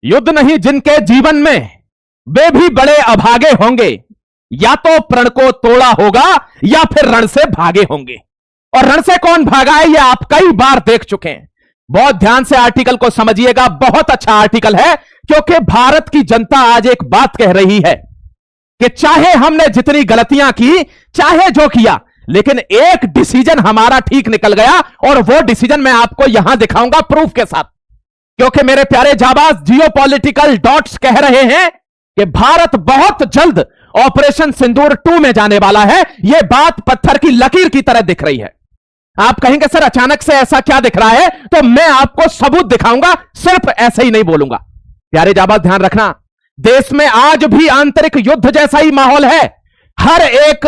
युद्ध नहीं जिनके जीवन में, वे भी बड़े अभागे होंगे। या तो प्रण को तोड़ा होगा या फिर रण से भागे होंगे। और रण से कौन भागा है यह आप कई बार देख चुके हैं। बहुत ध्यान से आर्टिकल को समझिएगा, बहुत अच्छा आर्टिकल है, क्योंकि भारत की जनता आज एक बात कह रही है कि चाहे हमने जितनी गलतियां की, चाहे जो किया, लेकिन एक डिसीजन हमारा ठीक निकल गया। और वो डिसीजन मैं आपको यहां दिखाऊंगा प्रूफ के साथ, क्योंकि मेरे प्यारे जाबाज जियोपॉलिटिकल डॉट्स कह रहे हैं कि भारत बहुत जल्द ऑपरेशन सिंदूर 2 में जाने वाला है। यह बात पत्थर की लकीर की तरह दिख रही है। आप कहेंगे सर अचानक से ऐसा क्या दिख रहा है, तो मैं आपको सबूत दिखाऊंगा, सिर्फ ऐसे ही नहीं बोलूंगा। प्यारे जाबाज ध्यान रखना, देश में आज भी आंतरिक युद्ध जैसा ही माहौल है। हर एक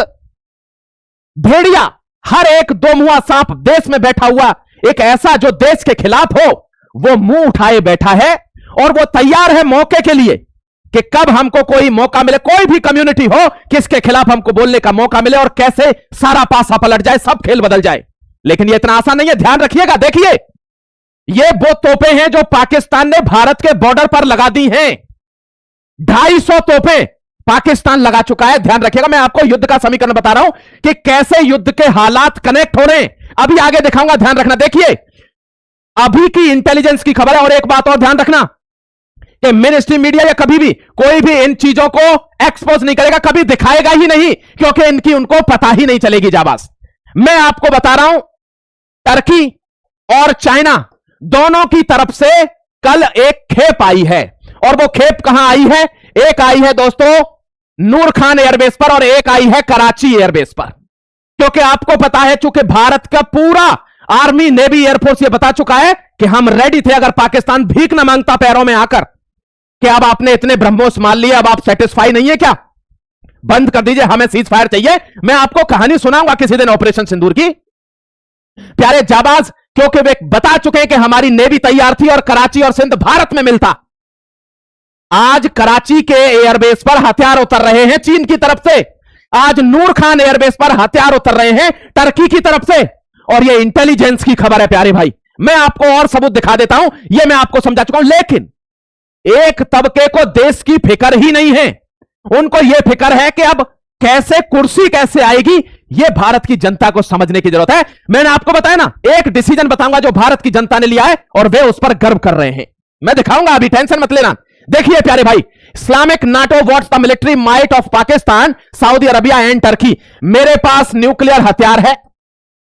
भेड़िया, हर एक दो मुंहा सांप देश में बैठा हुआ एक ऐसा जो देश के खिलाफ हो, वो मुंह उठाए बैठा है और वो तैयार है मौके के लिए कि कब हमको कोई मौका मिले, कोई भी कम्युनिटी हो, किसके खिलाफ हमको बोलने का मौका मिले और कैसे सारा पासा पलट जाए, सब खेल बदल जाए। लेकिन ये इतना आसान नहीं है, ध्यान रखिएगा। देखिए, ये वो तोपें हैं जो पाकिस्तान ने भारत के बॉर्डर पर लगा दी हैं। 250 तोपें पाकिस्तान लगा चुका है। ध्यान रखिएगा, मैं आपको युद्ध का समीकरण बता रहा हूं कि कैसे युद्ध के हालात कनेक्ट हो रहे हैं, अभी आगे दिखाऊंगा, ध्यान रखना। देखिए, अभी की इंटेलिजेंस की खबर है। और एक बात और ध्यान रखना कि मिनिस्ट्री मीडिया या कभी भी कोई भी इन चीजों को एक्सपोज नहीं करेगा, कभी दिखाएगा ही नहीं, क्योंकि इनकी उनको पता ही नहीं चलेगी। जाबाज, मैं आपको बता रहा हूं, टर्की और चाइना दोनों की तरफ से कल एक खेप आई है। और वो खेप कहां आई है? एक आई है दोस्तों नूर खान एयरबेस पर और एक आई है कराची एयरबेस पर। क्योंकि आपको पता है, चूंकि भारत का पूरा आर्मी, नेवी, एयरफोर्स ये बता चुका है कि हम रेडी थे अगर पाकिस्तान भीख न मांगता पैरों में आकर कि अब आपने इतने ब्रह्मोस मान लिए, अब आप सेटिस्फाई नहीं है क्या, बंद कर दीजिए, हमें सीज फायर चाहिए। मैं आपको कहानी सुनाऊंगा किसी दिन ऑपरेशन सिंदूर की। प्यारे जाबाज, क्योंकि वे बता चुके हैं कि हमारी नेवी तैयार थी और कराची और सिंध भारत में मिलता। आज कराची के एयरबेस पर हथियार उतर रहे हैं चीन की तरफ से। आज नूर खान एयरबेस पर हथियार उतर रहे हैं टर्की की तरफ से। और यह इंटेलिजेंस की खबर है प्यारे भाई। मैं आपको और सबूत दिखा देता हूं, यह मैं आपको समझा चुका हूं। लेकिन एक तबके को देश की फिक्र ही नहीं है। उनको यह फिक्र है कि अब कैसे कुर्सी कैसे आएगी, यह भारत की जनता को समझने की जरूरत है। मैंने आपको बताया ना, एक डिसीजन बताऊंगा जो भारत की जनता ने लिया है और वे उस पर गर्व कर रहे हैं। मैं दिखाऊंगा, अभी टेंशन मत लेना। देखिए प्यारे भाई, Islamic NATO what's the military might of Pakistan, Saudi Arabia and Turkey. मेरे पास न्यूक्लियर हथियार है,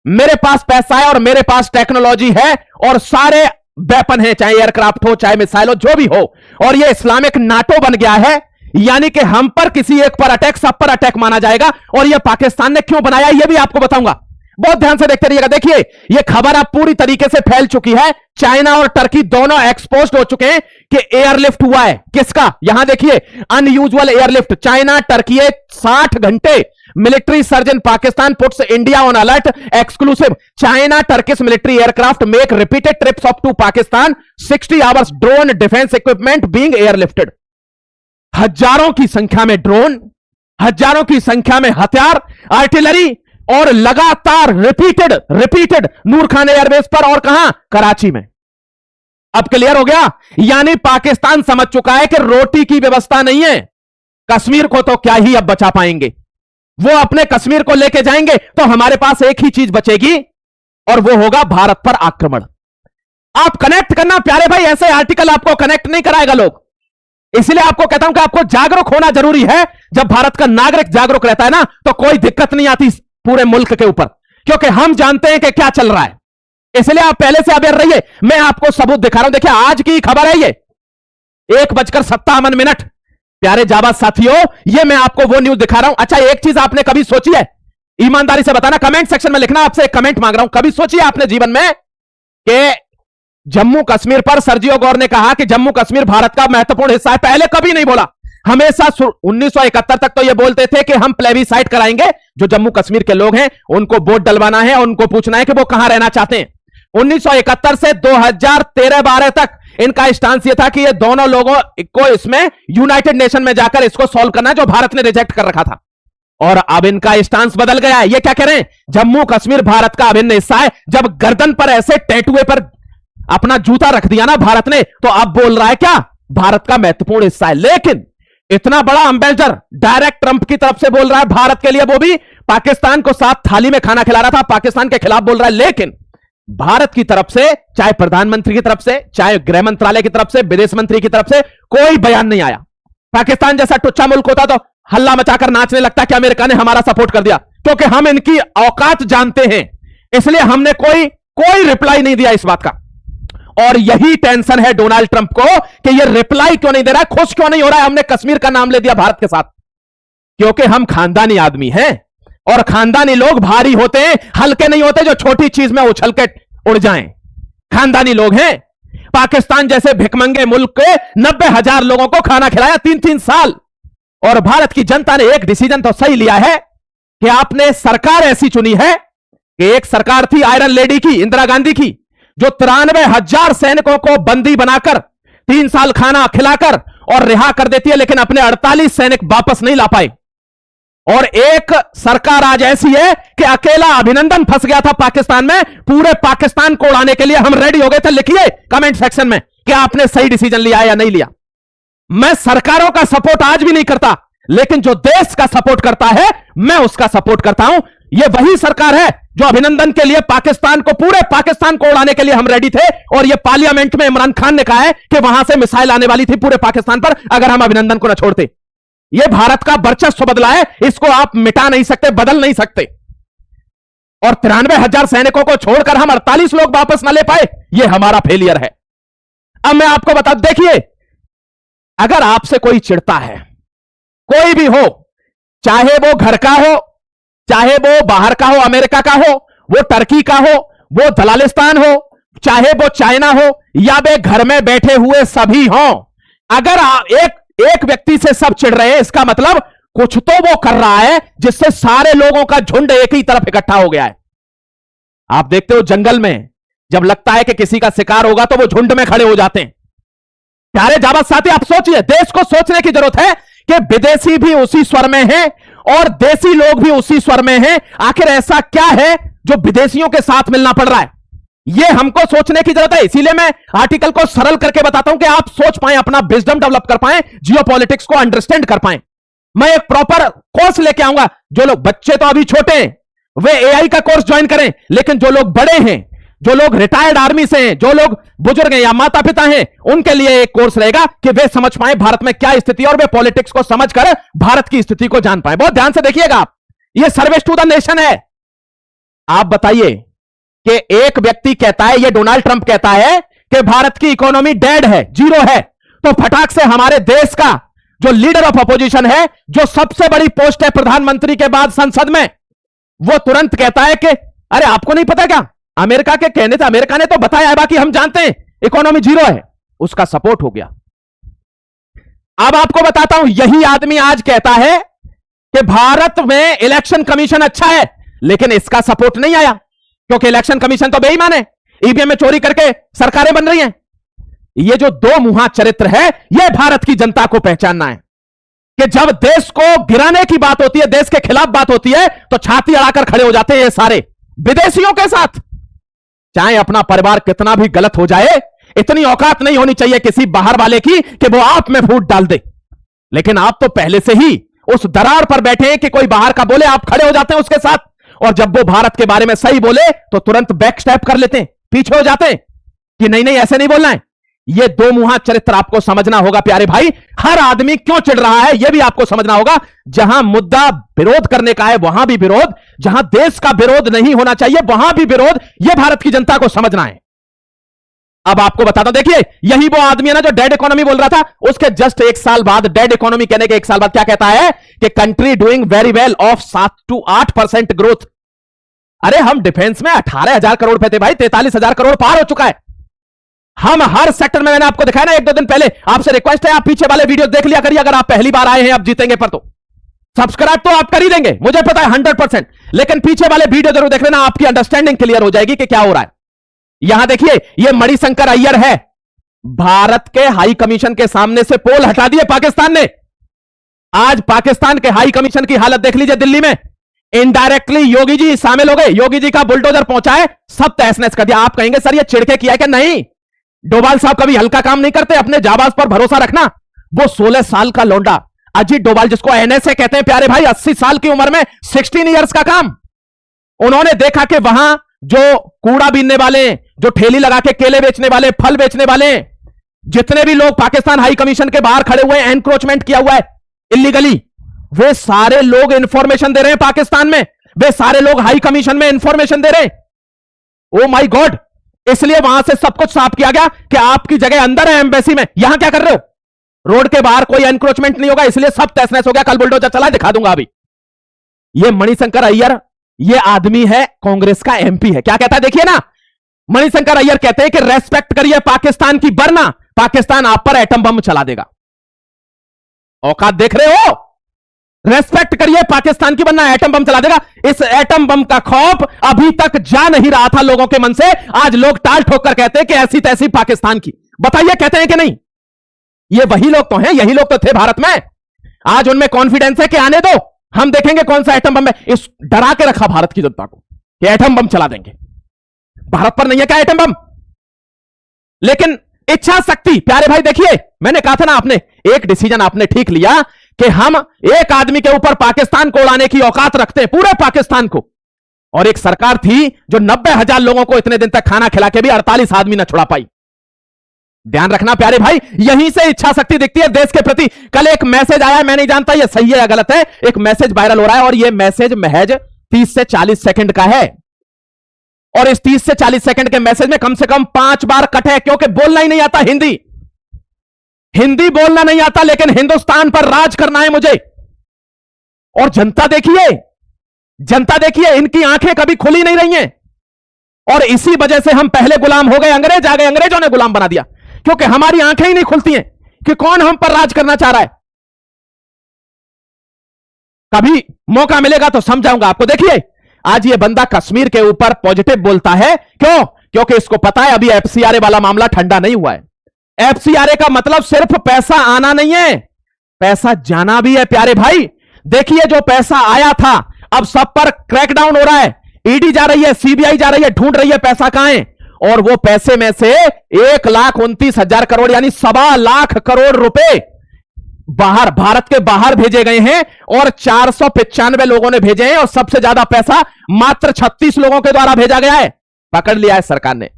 मेरे पास पैसा है और मेरे पास टेक्नोलॉजी है और सारे वेपन है, चाहे एयरक्राफ्ट हो, चाहे मिसाइल हो, जो भी हो। और यह इस्लामिक नाटो बन गया है, यानी कि हम पर किसी एक पर अटैक, सब पर अटैक माना जाएगा। और यह पाकिस्तान ने क्यों बनाया, यह भी आपको बताऊंगा। बहुत ध्यान से देखते रहिएगा। देखिए, यह खबर अब पूरी तरीके से फैल चुकी है। चाइना और टर्की दोनों एक्सपोज हो चुके हैं कि एयरलिफ्ट हुआ है। किसका? यहां देखिए, अनयूजुअल एयरलिफ्ट। चाइना टर्की 60 घंटे military surge Pakistan puts India on alert exclusive. China Turkish military aircraft make repeated trips up to Pakistan, 60 hours drone defence equipment being airlifted. हजारों की संख्या में ड्रोन, हजारों की संख्या में हथियार, आर्टिलरी और लगातार रिपीटेड नूर खान एयरबेस पर और कहां? कराची में। अब क्लियर हो गया, यानी पाकिस्तान समझ चुका है कि रोटी की व्यवस्था नहीं है। कश्मीर को तो क्या ही अब बचा पाएंगे, वो अपने कश्मीर को लेके जाएंगे तो हमारे पास एक ही चीज बचेगी और वो होगा भारत पर आक्रमण। आप कनेक्ट करना प्यारे भाई, ऐसे आर्टिकल आपको कनेक्ट नहीं कराएगा लोग। इसलिए आपको कहता हूं कि आपको जागरूक होना जरूरी है। जब भारत का नागरिक जागरूक रहता है ना, तो कोई दिक्कत नहीं आती पूरे मुल्क के ऊपर, क्योंकि हम जानते हैं कि क्या चल रहा है। इसलिए आप पहले से अवेयर रहिए। मैं आपको सबूत दिखा रहा हूं। देखिए, आज की खबर है, ये 1:57 प्यारे जाबाज साथियों, ये मैं आपको वो न्यूज दिखा रहा हूं। अच्छा, एक चीज आपने कभी सोची है, ईमानदारी से बताना, कमेंट सेक्शन में लिखना। आपसे एक कमेंट मांग रहा हूं, कभी सोचिए आपने जीवन में कि जम्मू कश्मीर पर सर्जियो गौर ने कहा कि जम्मू कश्मीर भारत का महत्वपूर्ण हिस्सा है। पहले कभी नहीं बोला, हमेशा 1971 तक तो ये बोलते थे कि हम प्लेबिसाइट कराएंगे, जो जम्मू कश्मीर के लोग हैं उनको वोट डलवाना है, उनको पूछना है कि वो कहां रहना चाहते हैं। 1971 से 2013-12 तक इनका स्टांस ये था कि ये दोनों लोगों को इसमें यूनाइटेड नेशन में जाकर इसको सॉल्व करना है, जो भारत ने रिजेक्ट कर रखा था। और अब इनका स्टांस बदल गया है। ये क्या कह रहे हैं? जम्मू कश्मीर भारत का अभिन्न हिस्सा है। जब गर्दन पर ऐसे टैटुए पर अपना जूता रख दिया ना भारत ने, तो अब बोल रहा है क्या? भारत का महत्वपूर्ण हिस्सा है। लेकिन इतना बड़ा एम्बेसडर डायरेक्ट ट्रंप की तरफ से बोल रहा है भारत के लिए, वो भी पाकिस्तान को साथ थाली में खाना खिला रहा था, पाकिस्तान के खिलाफ बोल रहा है। लेकिन भारत की तरफ से, चाहे प्रधानमंत्री की तरफ से, चाहे गृह मंत्रालय की तरफ से, विदेश मंत्री की तरफ से कोई बयान नहीं आया। पाकिस्तान जैसा टुच्चा मुल्क होता तो हल्ला मचाकर नाचने लगता कि अमेरिका ने हमारा सपोर्ट कर दिया, क्योंकि हम इनकी औकात जानते हैं, इसलिए हमने कोई रिप्लाई नहीं दिया इस बात का। और यही टेंशन है डोनाल्ड ट्रंप को कि ये रिप्लाई क्यों नहीं दे रहा है, खुश क्यों नहीं हो रहा है। हमने कश्मीर का नाम ले दिया भारत के साथ, क्योंकि हम खानदानी आदमी हैं और खानदानी लोग भारी होते हैं, हल्के नहीं होते जो छोटी चीज में उछल के उड़ जाएं। खानदानी लोग हैं। पाकिस्तान जैसे भिखमंगे मुल्क के 90,000 लोगों को खाना खिलाया 3-3 साल। और भारत की जनता ने एक डिसीजन तो सही लिया है कि आपने सरकार ऐसी चुनी है कि एक सरकार थी आयरन लेडी की, इंदिरा गांधी की, जो 93,000 सैनिकों को बंदी बनाकर 3 साल खाना खिलाकर और रिहा कर देती है, लेकिन अपने 48 सैनिक वापस नहीं ला पाए। और एक सरकार आज ऐसी है कि अकेला अभिनंदन फंस गया था पाकिस्तान में, पूरे पाकिस्तान को उड़ाने के लिए हम रेडी हो गए थे। लिखिए कमेंट सेक्शन में कि आपने सही डिसीजन लिया या नहीं लिया। मैं सरकारों का सपोर्ट आज भी नहीं करता, लेकिन जो देश का सपोर्ट करता है मैं उसका सपोर्ट करता हूं। यह वही सरकार है जो अभिनंदन के लिए पाकिस्तान को, पूरे पाकिस्तान को उड़ाने के लिए हम रेडी थे। और यह पार्लियामेंट में इमरान खान ने कहा है कि वहां से मिसाइल आने वाली थी पूरे पाकिस्तान पर अगर हम अभिनंदन को न छोड़ते। यह भारत का वर्चस्व बदला है, इसको आप मिटा नहीं सकते, बदल नहीं सकते। और 93,000 सैनिकों को छोड़कर हम 48 लोग वापस न ले पाए, यह हमारा फेलियर है। अब मैं आपको बता, देखिए अगर आपसे कोई चिढ़ता है, कोई भी हो, चाहे वो घर का हो, चाहे वो बाहर का हो, अमेरिका का हो, वो टर्की का हो, वो दलालिस्तान हो, चाहे वो चाइना हो, या वे घर में बैठे हुए सभी हो, अगर एक व्यक्ति से सब चिढ़ रहे हैं, इसका मतलब कुछ तो वो कर रहा है जिससे सारे लोगों का झुंड एक ही तरफ इकट्ठा हो गया है। आप देखते हो जंगल में जब लगता है कि किसी का शिकार होगा तो वो झुंड में खड़े हो जाते हैं। प्यारे जाबाज साथी, आप सोचिए, देश को सोचने की जरूरत है कि विदेशी भी उसी स्वर में हैं और देसी लोग भी उसी स्वर में हैं। आखिर ऐसा क्या है जो विदेशियों के साथ मिलना पड़ रहा है, यह हमको सोचने की जरूरत है। इसीलिए मैं आर्टिकल को सरल करके बताता हूं कि आप सोच पाएं, अपना विजडम डेवलप कर पाएं, जियोपॉलिटिक्स को अंडरस्टैंड कर पाएं। मैं एक प्रॉपर कोर्स लेके आऊंगा। जो लोग, बच्चे तो अभी छोटे हैं, वे एआई का कोर्स ज्वाइन करें, लेकिन जो लोग बड़े हैं, जो लोग रिटायर्ड आर्मी से हैं, जो लोग बुजुर्ग हैं या माता पिता हैं, उनके लिए एक कोर्स रहेगा कि वे समझ पाएं भारत में क्या स्थिति है और वे पॉलिटिक्स को समझकर भारत की स्थिति को जान पाएं। बहुत ध्यान से देखिएगा आप, यह सर्विस टू द नेशन है। आप बताइए कि एक व्यक्ति कहता है, यह डोनाल्ड ट्रंप कहता है कि भारत की इकोनॉमी डेड है, जीरो है, तो फटाक से हमारे देश का जो लीडर ऑफ अपोजिशन है, जो सबसे बड़ी पोस्ट है प्रधानमंत्री के बाद संसद में, वो तुरंत कहता है कि अरे आपको नहीं पता क्या, अमेरिका के कहने से, अमेरिका ने तो बताया है, बाकी हम जानते हैं इकोनॉमी जीरो है। उसका सपोर्ट हो गया। अब आपको बताता हूं, यही आदमी आज कहता है कि भारत में इलेक्शन कमीशन अच्छा है, लेकिन इसका सपोर्ट नहीं आया क्योंकि इलेक्शन कमीशन तो बेईमान है, ईवीएम में चोरी करके सरकारें बन रही हैं। यह जो दो मुहा चरित्र है, यह भारत की जनता को पहचानना है कि जब देश को गिराने की बात होती है, देश के खिलाफ बात होती है, तो छाती अड़ाकर खड़े हो जाते हैं ये सारे विदेशियों के साथ। चाहे अपना परिवार कितना भी गलत हो जाए, इतनी औकात नहीं होनी चाहिए किसी बाहर वाले की कि वो आप में फूट डाल दे। लेकिन आप तो पहले से ही उस दरार पर बैठे हैं कि कोई बाहर का बोले, आप खड़े हो जाते हैं उसके साथ, और जब वो भारत के बारे में सही बोले तो तुरंत बैक स्टेप कर लेते हैं, पीछे हो जाते हैं कि नहीं नहीं ऐसे नहीं बोलना है। यह दो मुहा चरित्र आपको समझना होगा प्यारे भाई। हर आदमी क्यों चिढ़ रहा है यह भी आपको समझना होगा। जहां मुद्दा विरोध करने का है वहां भी विरोध, जहां देश का विरोध नहीं होना चाहिए वहां भी विरोध, यह भारत की जनता को समझना है। अब आपको बताता हूं, देखिए यही वो आदमी है ना जो डेड इकोनॉमी बोल रहा था, उसके जस्ट 1 साल बाद, डेड इकोनॉमी कहने के 1 साल बाद क्या कहता है कि country doing very well of 7 to 8% growth. अरे हम डिफेंस में 18,000 करोड़ पे थे भाई, 43,000 करोड़ पार हो चुका है। हम हर सेक्टर में, मैंने आपको दिखाया ना 1-2 दिन पहले, आपसे रिक्वेस्ट है आप पीछे वाले वीडियो देख लिया करिए। अगर आप पहली बार आए हैं आप जीतेंगे पर, तो सब्सक्राइब तो आप कर ही देंगे, मुझे पता है 100%, लेकिन पीछे वाले वीडियो जरूर देख लेना, आपकी अंडरस्टैंडिंग क्लियर हो जाएगी कि क्या हो रहा है। यहां देखिए, यह मणिशंकर अय्यर है, भारत के हाई कमीशन के सामने से पोल हटा दिए पाकिस्तान ने। आज पाकिस्तान के हाई कमीशन की हालत देख लीजिए, दिल्ली में इनडायरेक्टली योगी जी शामिल हो गए, योगी जी का बुलडोजर पहुंचा है, सब तहस नहस कर दिया। आप कहेंगे सर ये चिढ़ के किया है कि नहीं, डोभाल साहब कभी हल्का काम नहीं करते, अपने जाबाज पर भरोसा रखना। वो 16 साल का लौंडा अजीत डोभाल, जिसको एनएसए कहते हैं प्यारे भाई, 80 साल की उम्र में 16 इयर्स का काम। उन्होंने देखा कि वहां जो कूड़ा बीनने वाले, जो ठेली लगा के केले बेचने वाले, फल बेचने वाले, जितने भी लोग पाकिस्तान हाई कमीशन के बाहर खड़े हुए, एनक्रोचमेंट किया हुआ है इलीगली, वे सारे लोग इंफॉर्मेशन दे रहे हैं पाकिस्तान में, वे सारे लोग हाई कमीशन में इंफॉर्मेशन दे रहे हैं। ओ माय गॉड, इसलिए वहां से सब कुछ साफ किया गया कि आपकी जगह अंदर है एम्बेसी में, यहां क्या कर रहे हो? रोड के बाहर कोई एनक्रोचमेंट नहीं होगा, इसलिए सब तहस नहस हो गया। कल बुलडोजर चला, दिखा दूंगा अभी। ये मणिशंकर अय्यर, ये आदमी है कांग्रेस का एमपी है, क्या कहता है देखिए ना। मणिशंकर अय्यर कहते हैं कि रेस्पेक्ट करिए पाकिस्तान की, वरना पाकिस्तान आप पर एटम बम चला देगा। औकात देख रहे हो? रेस्पेक्ट करिए पाकिस्तान की, वरना एटम बम चला देगा। इस एटम बम का खौफ अभी तक जा नहीं रहा था लोगों के मन से, आज लोग टाल ठोक कर कहते हैं कि ऐसी तैसी पाकिस्तान की। बताइए, कहते हैं कि नहीं? ये वही लोग तो हैं, यही लोग तो थे भारत में। आज उनमें कॉन्फिडेंस है कि आने दो, हम देखेंगे कौन सा एटम बम है। इस डरा के रखा भारत की जनता को कि एटम बम चला देंगे। भारत पर नहीं है क्या एटम बम? लेकिन इच्छा शक्ति प्यारे भाई, देखिए मैंने कहा था ना, आपने एक डिसीजन आपने ठीक लिया कि हम एक आदमी के ऊपर पाकिस्तान को उड़ाने की औकात रखते हैं, पूरे पाकिस्तान को। और एक सरकार थी जो 90,000 लोगों को इतने दिन तक खाना खिला के भी 48 आदमी न छुड़ा पाई। ध्यान रखना प्यारे भाई, यहीं से इच्छा शक्ति दिखती है देश के प्रति। कल एक मैसेज आया, मैं नहीं जानता ये सही है या गलत है, एक मैसेज वायरल हो रहा है और ये मैसेज महज 30 से 40 सेकंड का है। और इस 30 से 40 सेकंड के मैसेज में कम से कम 5 बार कट है, क्योंकि बोलना ही नहीं आता हिंदी। हिंदी बोलना नहीं आता, लेकिन हिंदुस्तान पर राज करना है मुझे। और जनता देखिए, जनता देखिए, इनकी आंखें कभी खुली नहीं रही हैं। और इसी वजह से हम पहले गुलाम हो गए, अंग्रेज आ गए, अंग्रेजों ने गुलाम बना दिया, क्योंकि हमारी आंखें ही नहीं खुलती हैं कि कौन हम पर राज करना चाह रहा है। कभी मौका मिलेगा तो समझाऊंगा आपको। देखिए, आज ये बंदा कश्मीर के ऊपर पॉजिटिव बोलता है, क्यों? क्योंकि इसको पता है अभी एफसीआरए वाला मामला ठंडा नहीं हुआ है। एफसीआरए का मतलब सिर्फ पैसा आना नहीं है, पैसा जाना भी है प्यारे भाई। देखिए, जो पैसा आया था अब सब पर क्रैकडाउन हो रहा है, ईडी जा रही है, सीबीआई जा रही है, ढूंढ रही है पैसा कहां है। और वो पैसे में से 1,29,000 करोड़ यानी 1.25 लाख करोड़ रुपए बाहर, भारत के बाहर भेजे गए हैं और 495 लोगों ने भेजे हैं। और सबसे ज्यादा पैसा मात्र 36 लोगों के द्वारा भेजा गया है। पकड़ लिया है सरकार ने।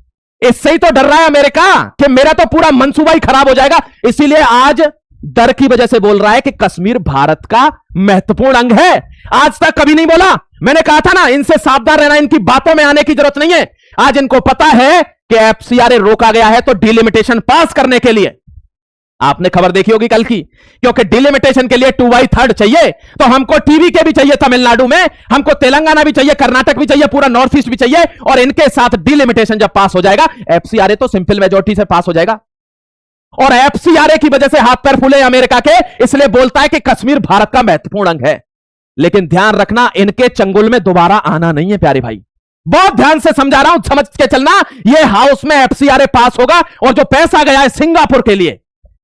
इससे ही तो डर रहा है अमेरिका कि मेरा तो पूरा मंसूबा ही खराब हो जाएगा। इसीलिए आज डर की वजह से बोल रहा है कि कश्मीर भारत का महत्वपूर्ण अंग है। आज तक कभी नहीं बोला। मैंने कहा था ना, इनसे सावधान रहना, इनकी बातों में आने की जरूरत नहीं है। आज इनको पता है कि एफसीआरए रोका गया है तो डिलिमिटेशन पास करने के लिए। आपने खबर देखी होगी कल की, क्योंकि डिलिमिटेशन के लिए 2/3 चाहिए, तो हमको टीवी के भी चाहिए तमिलनाडु में, हमको तेलंगाना भी चाहिए, कर्नाटक भी चाहिए, पूरा नॉर्थ ईस्ट भी चाहिए। और इनके साथ डिलिमिटेशन जब पास हो जाएगा, एफसीआरए तो सिंपल मेजॉरिटी से पास हो जाएगा। और एफसीआरए की वजह से हाथ पैर फूले अमेरिका के, इसलिए बोलता है कि कश्मीर भारत का महत्वपूर्ण अंग है। लेकिन ध्यान रखना, इनके चंगुल में दोबारा आना नहीं है प्यारे भाई। बहुत ध्यान से समझा रहा हूं, समझ के चलना। यह हाउस में एफसीआरए पास होगा और जो पैसा गया है सिंगापुर के लिए,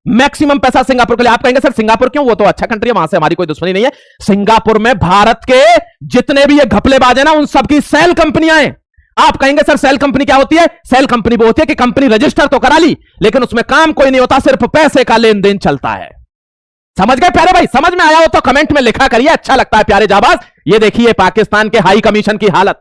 मैक्सिमम पैसा सिंगापुर के लिए। आप कहेंगे सर सिंगापुर क्यों? वो तो अच्छा कंट्री है, वहां से हमारी कोई दुश्मनी नहीं है। सिंगापुर में भारत के जितने भी ये घपलेबाज है ना, उन सबकी सेल कंपनियां हैं। आप कहेंगे सर सेल कंपनी क्या होती है? सेल कंपनी वो होती है कि कंपनी रजिस्टर तो करा ली, लेकिन उसमें काम कोई नहीं होता, सिर्फ पैसे का लेन देन चलता है। समझ गए प्यारे भाई? समझ में आया हो तो कमेंट में लिखा करिए, अच्छा लगता है प्यारे जाबाज। ये देखिए पाकिस्तान के हाई कमीशन की हालत,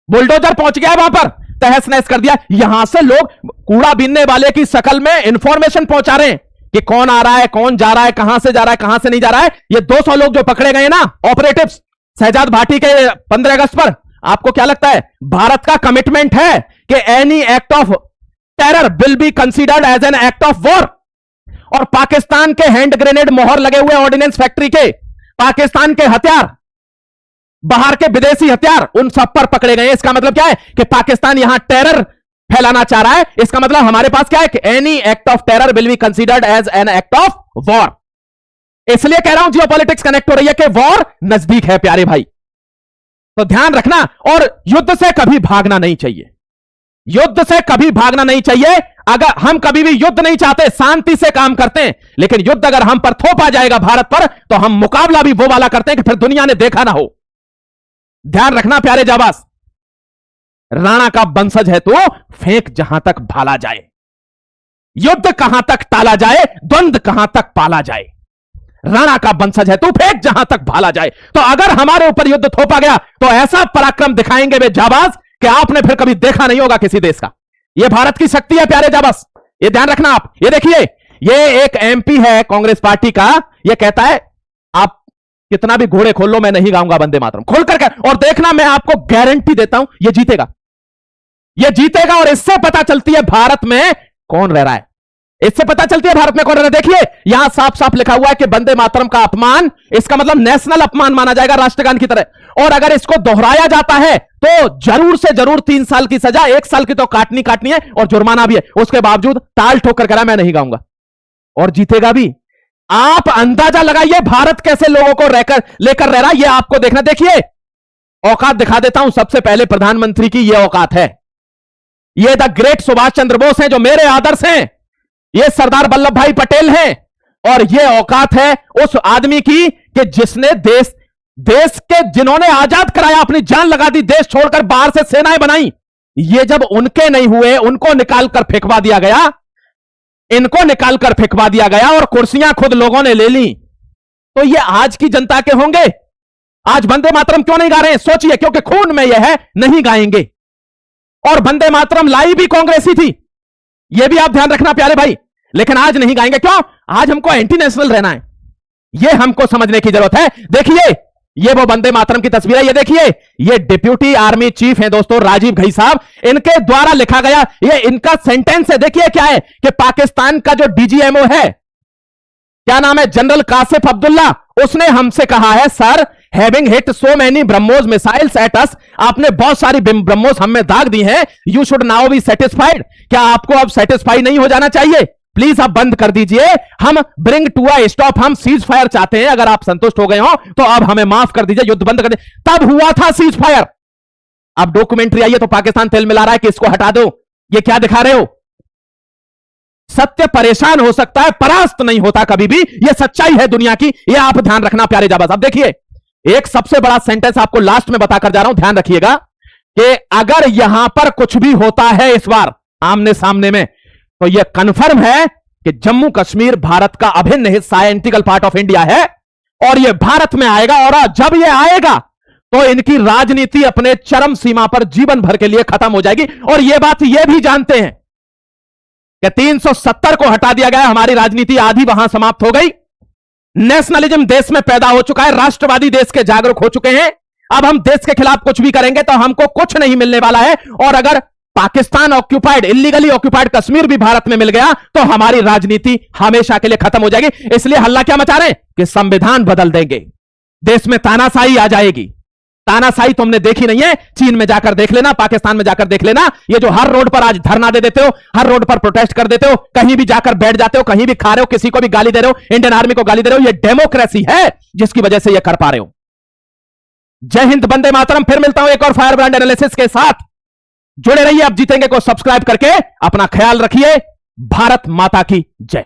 बुलडोजर पहुंच गया वहां पर, तहस नहस कर दिया। यहां से लोग कूड़ा बीनने वाले की शक्ल में इंफॉर्मेशन पहुंचा रहे हैं कि कौन आ रहा है, कौन जा रहा है, कहां से जा रहा है, कहां से नहीं जा रहा है। ये 200 लोग जो पकड़े गए ना ऑपरेटिव्स शहजाद भाटी के 15 अगस्त पर, आपको क्या लगता है? भारत का कमिटमेंट है कि any act of terror will be considered as an act of war. और पाकिस्तान के हैंड ग्रेनेड, मोहर लगे हुए ऑर्डिनेंस फैक्ट्री के, पाकिस्तान के हथियार, बाहर के विदेशी हथियार, उन सब पर पकड़े गए। इसका मतलब क्या है कि पाकिस्तान यहां टेरर फैलाना चाह रहा है। इसका मतलब हमारे पास क्या है कि any act of terror will be considered as an act of war. इसलिए कह रहा हूं जियोपॉलिटिक्स कनेक्ट हो रही है कि वॉर नजदीक है प्यारे भाई, तो ध्यान रखना। और युद्ध से कभी भागना नहीं चाहिए, युद्ध से कभी भागना नहीं चाहिए। अगर हम कभी भी युद्ध नहीं चाहते, शांति से काम करते हैं, लेकिन युद्ध अगर हम पर थोपा जाएगा भारत पर, तो हम मुकाबला भी वो वाला करते हैं कि फिर दुनिया ने देखा ना हो। ध्यान रखना प्यारे जाबाज, राणा का वंशज है तो फेंक जहां तक भाला जाए, युद्ध कहां तक टाला जाए, द्वंद कहां तक पाला जाए। राणा का वंशज है तो फेंक जहां तक भाला जाए। तो अगर हमारे ऊपर युद्ध थोपा गया तो ऐसा पराक्रम दिखाएंगे वे जाबाज कि आपने फिर कभी देखा नहीं होगा किसी देश का। यह भारत की शक्ति है प्यारे जाबाज, ये ध्यान रखना आप। ये देखिए, ये एक एमपी है कांग्रेस पार्टी का, ये कहता है आप कितना भी घोड़े खोल लो मैं नहीं गाऊंगा वंदे मातरम। खोल करके और देखना, मैं आपको गारंटी देता हूं ये जीतेगा, ये जीतेगा। और इससे पता चलती है भारत में कौन रह रहा है, इससे पता चलती है भारत में कौन रह रहा है। देखिए यहां साफ साफ लिखा हुआ है कि वंदे मातरम का अपमान, इसका मतलब नेशनल अपमान माना जाएगा, राष्ट्रगान की तरह। और अगर इसको दोहराया जाता है तो जरूर से जरूर 3 साल की सजा, 1 साल की तो काटनी है और जुर्माना भी है। उसके बावजूद ताल ठोक कर करा मैं नहीं गाऊंगा और जीतेगा भी। आप अंदाजा लगाइए भारत कैसे लोगों को लेकर रह रहा है, यह आपको देखना। देखिए औकात दिखा देता हूं, सबसे पहले प्रधानमंत्री की यह औकात है। ये द ग्रेट सुभाष चंद्र बोस हैं जो मेरे आदर्श हैं, ये सरदार वल्लभ भाई पटेल हैं, और ये औकात है उस आदमी की कि जिसने देश के जिन्होंने आजाद कराया, अपनी जान लगा दी, देश छोड़कर बाहर से सेनाएं बनाई। ये जब उनके नहीं हुए, उनको निकालकर फेंकवा दिया गया, इनको निकालकर फेंकवा दिया गया और कुर्सियां खुद लोगों ने ले ली। तो ये आज की जनता के होंगे। आज वंदे मातरम क्यों नहीं गा रहे हैं? सोचिए, क्योंकि खून में यह है, नहीं गाएंगे। और वंदे मातरम लाई भी कांग्रेसी थी, यह भी आप ध्यान रखना प्यारे भाई। लेकिन आज नहीं गाएंगे, क्यों? आज हमको एंटी नेशनल रहना है, यह हमको समझने की जरूरत है। देखिए ये वो वंदे मातरम की तस्वीर है, ये देखिए, ये डिप्यूटी आर्मी चीफ हैं दोस्तों, राजीव घई साहब, इनके द्वारा लिखा गया ये इनका सेंटेंस है। देखिए क्या है कि पाकिस्तान का जो डीजीएमओ है, क्या नाम है, जनरल कासिफ अब्दुल्ला, उसने हमसे कहा है, sir having hit so many BrahMos missiles at us, आपने बहुत सारी ब्रह्मोस हमें दाग दी हैं, you should now be satisfied, क्या आपको अब सेटिस्फाई नहीं हो जाना चाहिए? प्लीज आप बंद कर दीजिए, हम ब्रिंग टू अ स्टॉप, हम सीज फायर चाहते हैं, अगर आप संतुष्ट हो गए हो तो अब हमें माफ कर दीजिए, युद्ध बंद कर दीजिए। तब हुआ था सीज फायर। अब डॉक्यूमेंट्री आई है तो पाकिस्तान तेल मिला रहा है कि इसको हटा दो, ये क्या दिखा रहे हो? सत्य परेशान हो सकता है, परास्त नहीं होता कभी भी, यह सच्चाई है दुनिया की, यह आप ध्यान रखना प्यारे जाबाज। अब देखिए एक सबसे बड़ा सेंटेंस आपको लास्ट में बताकर जा रहा हूं, ध्यान रखिएगा कि अगर यहां पर कुछ भी होता है इस बार आमने सामने में, तो यह कंफर्म है कि जम्मू कश्मीर भारत का अभिन्न हिस्सा है, इंटीग्रल पार्ट ऑफ इंडिया है, और यह भारत में आएगा। और जब यह आएगा तो इनकी राजनीति अपने चरम सीमा पर जीवन भर के लिए खत्म हो जाएगी। और यह बात यह भी जानते हैं कि 370 को हटा दिया गया, हमारी राजनीति आधी वहां समाप्त हो गई, नेशनलिज्म देश में पैदा हो चुका है, राष्ट्रवादी देश के जागरूक हो चुके हैं। अब हम देश के खिलाफ कुछ भी करेंगे तो हमको कुछ नहीं मिलने वाला है। और अगर Pakistan occupied, illegally occupied Kashmir भी भारत में मिल गया तो हमारी राजनीति हमेशा के लिए खत्म हो जाएगी। इसलिए हल्ला क्या मचा रहे हैं कि संविधान बदल देंगे, देश में तानाशाही आ जाएगी। तानाशाही तुमने देखी नहीं है, चीन में जाकर देख लेना, पाकिस्तान में जाकर देख लेना, ये जो हर रोड पर आज धरना दे देते हो, हर रोड पर प्रोटेस्ट कर देते हो, कहीं भी जाकर बैठ जाते हो, कहीं भी खा रहे हो, किसी को भी गाली दे रहे हो, इंडियन आर्मी को गाली दे रहे हो, ये डेमोक्रेसी है जिसकी वजह से ये कर पा रहे हो। जय हिंद, वंदे मातरम। फिर मिलता हूं एक और फायर ब्रांड एनालिसिस के साथ, जुड़े रहिए। आप जीतेंगे को सब्सक्राइब करके अपना ख्याल रखिए। भारत माता की जय।